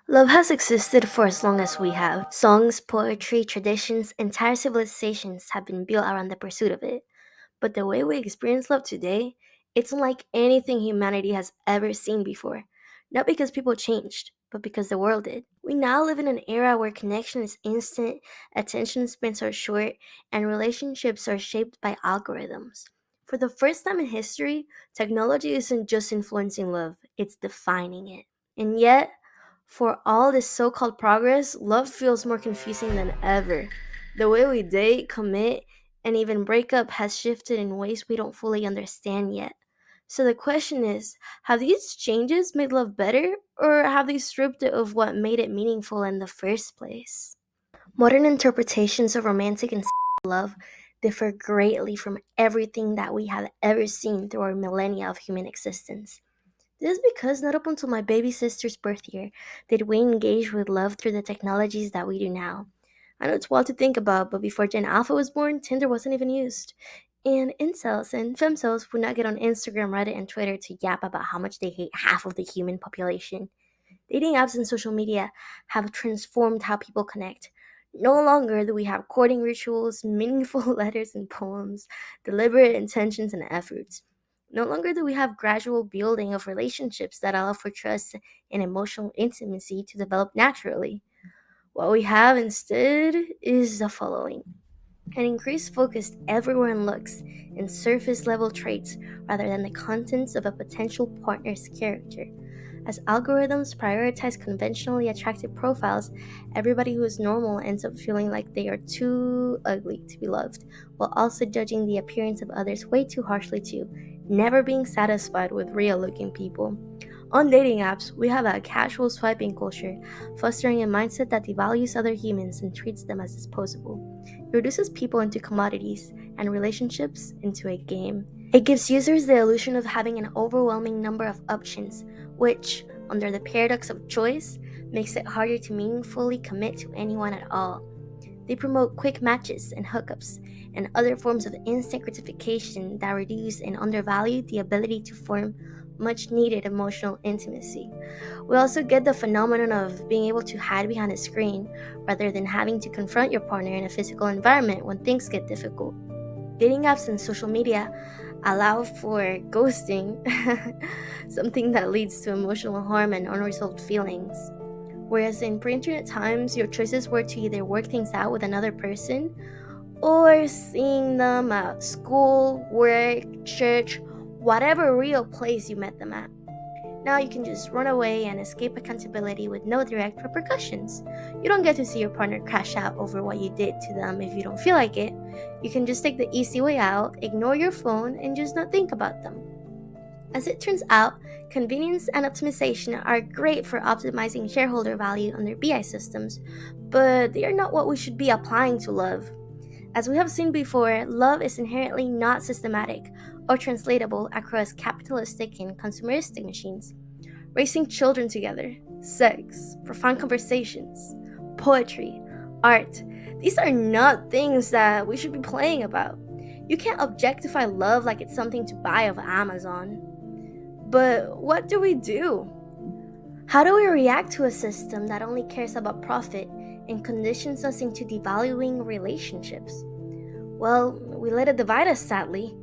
Love has existed for as long as we have. Songs, poetry, traditions, entire civilizations have been built around the pursuit of it. But the way we experience love today, it's unlike anything humanity has ever seen before. Not because people changed, but because the world did. We now live in an era where connection is instant, attention spans are short, and relationships are shaped by algorithms. For the first time in history, technology isn't just influencing love, it's defining it. And yet, for all this so called progress, love feels more confusing than ever. The way we date, commit, and even break up has shifted in ways we don't fully understand yet. So the question is, have these changes made love better, or have they stripped it of what made it meaningful in the first place? Modern interpretations of romantic and love differ greatly from everything that we have ever seen through our millennia of human existence. This is because not up until my baby sister's birth year did we engage with love through the technologies that we do now. I know it's wild to think about, but before Gen Alpha was born, Tinder wasn't even used. And incels and femcels would not get on Instagram, Reddit, and Twitter to yap about how much they hate half of the human population. Dating apps and social media have transformed how people connect. No longer do we have courting rituals, meaningful letters and poems, deliberate intentions and efforts. No longer do we have gradual building of relationships that allow for trust and emotional intimacy to develop naturally. What we have instead is the following: an increased focus everywhere in looks and surface level traits rather than the contents of a potential partner's character. As algorithms prioritize conventionally attractive profiles, everybody who is normal ends up feeling like they are too ugly to be loved, while also judging the appearance of others way too harshly too, never being satisfied with real looking people. On dating apps, we have a casual swiping culture, fostering a mindset that devalues other humans and treats them as disposable. It reduces people into commodities and relationships into a game. It gives users the illusion of having an overwhelming number of options, which, under the paradox of choice, makes it harder to meaningfully commit to anyone at all. They promote quick matches and hookups and other forms of instant gratification that reduce and undervalue the ability to form much needed emotional intimacy. We also get the phenomenon of being able to hide behind a screen rather than having to confront your partner in a physical environment when things get difficult. Dating apps and social media allow for ghosting, something that leads to emotional harm and unresolved feelings. Whereas in pre internet times, your choices were to either work things out with another person or seeing them at school, work, church, whatever real place you met them at. Now you can just run away and escape accountability with no direct repercussions. You don't get to see your partner crash out over what you did to them if you don't feel like it. You can just take the easy way out, ignore your phone, and just not think about them. As it turns out, convenience and optimization are great for optimizing shareholder value on their BI systems, but they are not what we should be applying to love. As we have seen before, love is inherently not systematic or translatable across capitalistic and consumeristic machines. Raising children together, sex, profound conversations, poetry, art. These are not things that we should be playing about. You can't objectify love like it's something to buy off Amazon. But what do we do? How do we react to a system that only cares about profit and conditions us into devaluing relationships? Well, we let it divide us, sadly.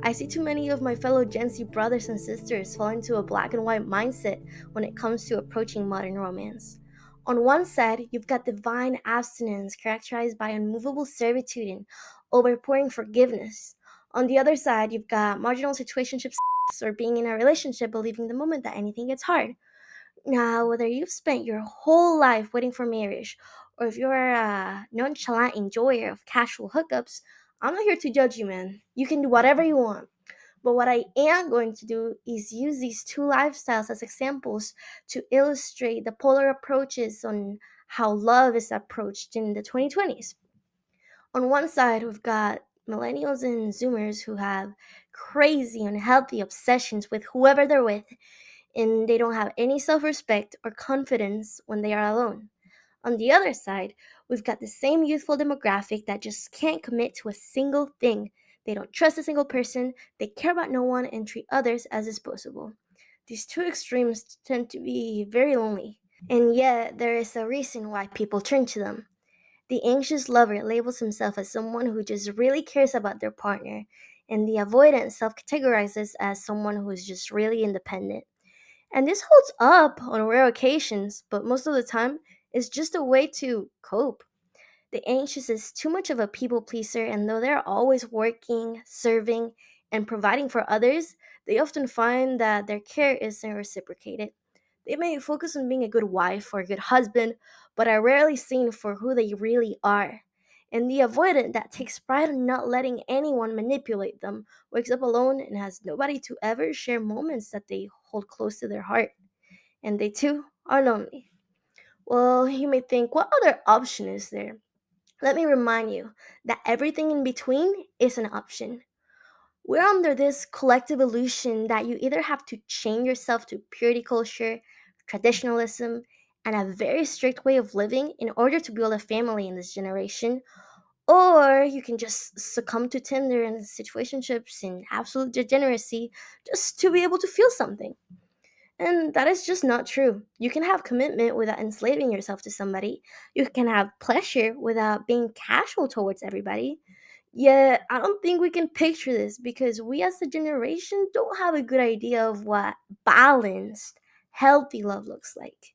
I see too many of my fellow Gen Z brothers and sisters fall into a black and white mindset when it comes to approaching modern romance. On one side, you've got divine abstinence characterized by unmovable servitude and overpouring forgiveness. On the other side, you've got marginal situationships or being in a relationship believing the moment that anything gets hard. Now, whether you've spent your whole life waiting for marriage or if you're a nonchalant enjoyer of casual hookups, I'm not here to judge you, man. You can do whatever you want. But what I am going to do is use these two lifestyles as examples to illustrate the polar approaches on how love is approached in the 2020s. On one side, we've got millennials and zoomers who have crazy, unhealthy obsessions with whoever they're with, and they don't have any self respect or confidence when they are alone. On the other side, we've got the same youthful demographic that just can't commit to a single thing. They don't trust a single person, they care about no one, and treat others as disposable. These two extremes tend to be very lonely. And yet, there is a reason why people turn to them. The anxious lover labels himself as someone who just really cares about their partner, and the avoidant self categorizes as someone who is just really independent. And this holds up on rare occasions, but most of the time, it's just a way to cope. The anxious is too much of a people pleaser, and though they're always working, serving, and providing for others, they often find that their care isn't reciprocated. They may focus on being a good wife or a good husband, but are rarely seen for who they really are. And the avoidant that takes pride in not letting anyone manipulate them wakes up alone and has nobody to ever share moments that they hold close to their heart. And they too are lonely. Well, you may think, what other option is there? Let me remind you that everything in between is an option. We're under this collective illusion that you either have to chain yourself to purity culture, traditionalism, and a very strict way of living in order to build a family in this generation, or you can just succumb to Tinder and situationships and absolute degeneracy just to be able to feel something. And that is just not true. You can have commitment without enslaving yourself to somebody. You can have pleasure without being casual towards everybody. Yet, I don't think we can picture this because we as a generation don't have a good idea of what balanced, healthy love looks like.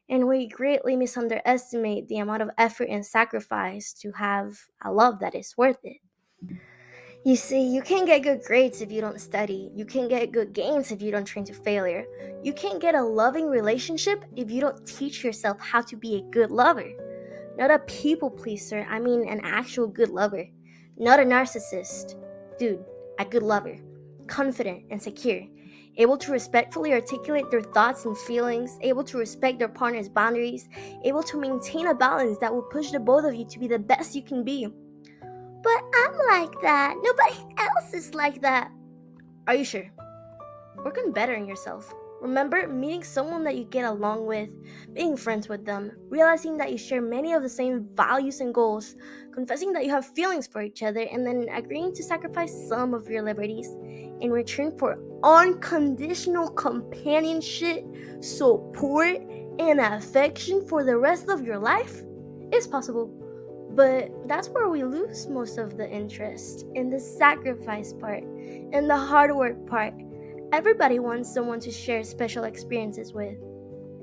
And we greatly misunderestimate the amount of effort and sacrifice to have a love that is worth it. You see, you can't get good grades if you don't study. You can't get good gains if you don't train to failure. You can't get a loving relationship if you don't teach yourself how to be a good lover. Not a people pleaser, I mean an actual good lover. Not a narcissist. Dude, a good lover. Confident and secure. Able to respectfully articulate their thoughts and feelings, able to respect their partner's boundaries, able to maintain a balance that will push the both of you to be the best you can be. But I'm like that. Nobody else is like that. Are you sure? Work on bettering yourself. Remember meeting someone that you get along with, being friends with them, realizing that you share many of the same values and goals, confessing that you have feelings for each other, and then agreeing to sacrifice some of your liberties in return for unconditional companionship, support, and affection for the rest of your life is possible. But that's where we lose most of the interest in the sacrifice part, in the hard work part. Everybody wants someone to share special experiences with.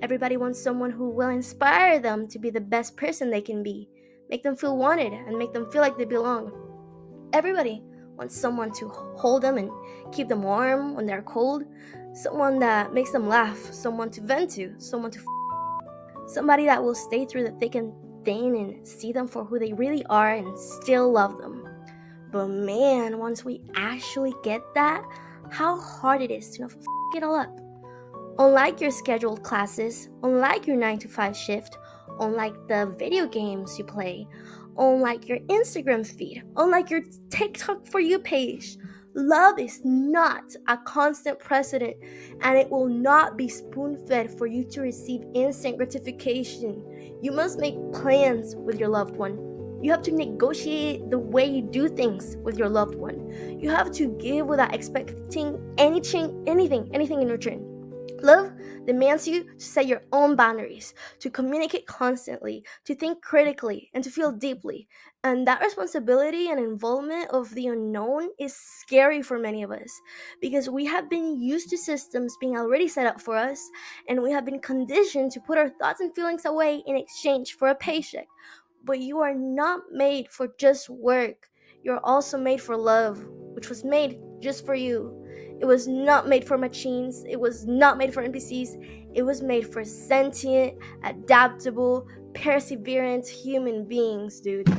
Everybody wants someone who will inspire them to be the best person they can be, make them feel wanted, and make them feel like they belong. Everybody wants someone to hold them and keep them warm when they're cold, someone that makes them laugh, someone to vent to, someone to somebody that will stay through the thick and thin and see them for who they really are and still love them. But man, once we actually get that, how hard it is to not it all up. Unlike your scheduled classes, unlike your 9 to 5 shift, unlike the video games you play, unlike your Instagram feed, unlike your TikTok for you page, love is not a constant precedent and it will not be spoon fed for you to receive instant gratification. You must make plans with your loved one. You have to negotiate the way you do things with your loved one. You have to give without expecting anything in return. Love demands you to set your own boundaries, to communicate constantly, to think critically, and to feel deeply. And that responsibility and involvement of the unknown is scary for many of us because we have been used to systems being already set up for us, and we have been conditioned to put our thoughts and feelings away in exchange for a paycheck. But you are not made for just work, you're also made for love, which was made just for you. It was not made for machines. It was not made for NPCs. It was made for sentient, adaptable, perseverant human beings, dude.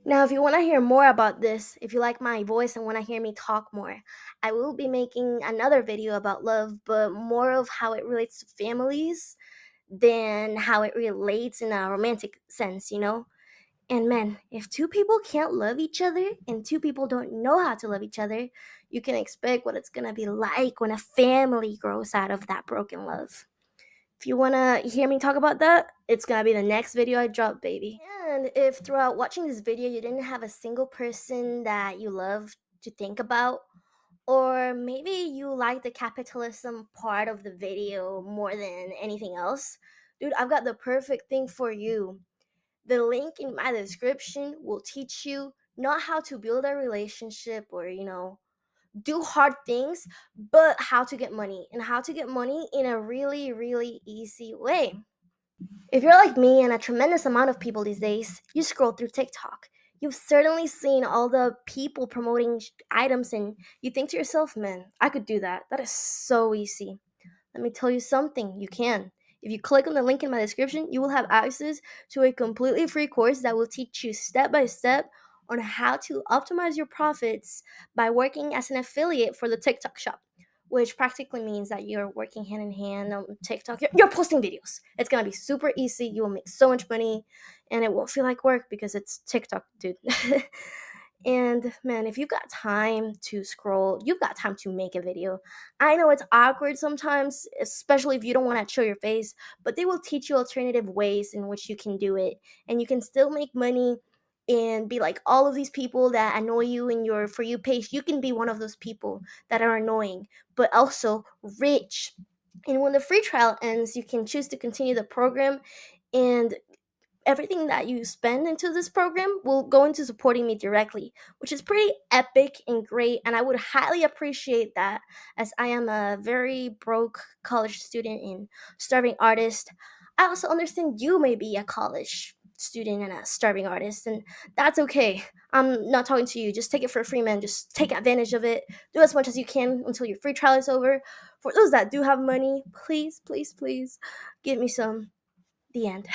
Now, if you want to hear more about this, if you like my voice and want to hear me talk more, I will be making another video about love, but more of how it relates to families than how it relates in a romantic sense, you know? And man, if two people can't love each other and two people don't know how to love each other, you can expect what it's gonna be like when a family grows out of that broken love. If you wanna hear me talk about that, it's gonna be the next video I drop, baby. And if throughout watching this video you didn't have a single person that you love to think about, Or maybe you like the capitalism part of the video more than anything else. Dude, I've got the perfect thing for you. The link in my description will teach you not how to build a relationship or, do hard things, but how to get money and how to get money in a really, really easy way. If you're like me and a tremendous amount of people these days, you scroll through TikTok. You've certainly seen all the people promoting items, and you think to yourself, man, I could do that. That is so easy. Let me tell you something, you can. If you click on the link in my description, you will have access to a completely free course that will teach you step by step on how to optimize your profits by working as an affiliate for the TikTok shop, which practically means that you're working hand in hand on TikTok. You're posting videos. It's gonna be super easy. You will make so much money, and it won't feel like work because it's TikTok, dude. And man, if you've got time to scroll, you've got time to make a video. I know it's awkward sometimes, especially if you don't want to show your face, but they will teach you alternative ways in which you can do it. And you can still make money and be like all of these people that annoy you in your For You page. You can be one of those people that are annoying, but also rich. And when the free trial ends, you can choose to continue the program, and everything that you spend into this program will go into supporting me directly, which is pretty epic and great. And I would highly appreciate that, as I am a very broke college student and starving artist. I also understand you may be a college student and a starving artist, and that's okay. I'm not talking to you. Just take it for free, man. Just take advantage of it. Do as much as you can until your free trial is over. For those that do have money, please, please, please give me some. The end.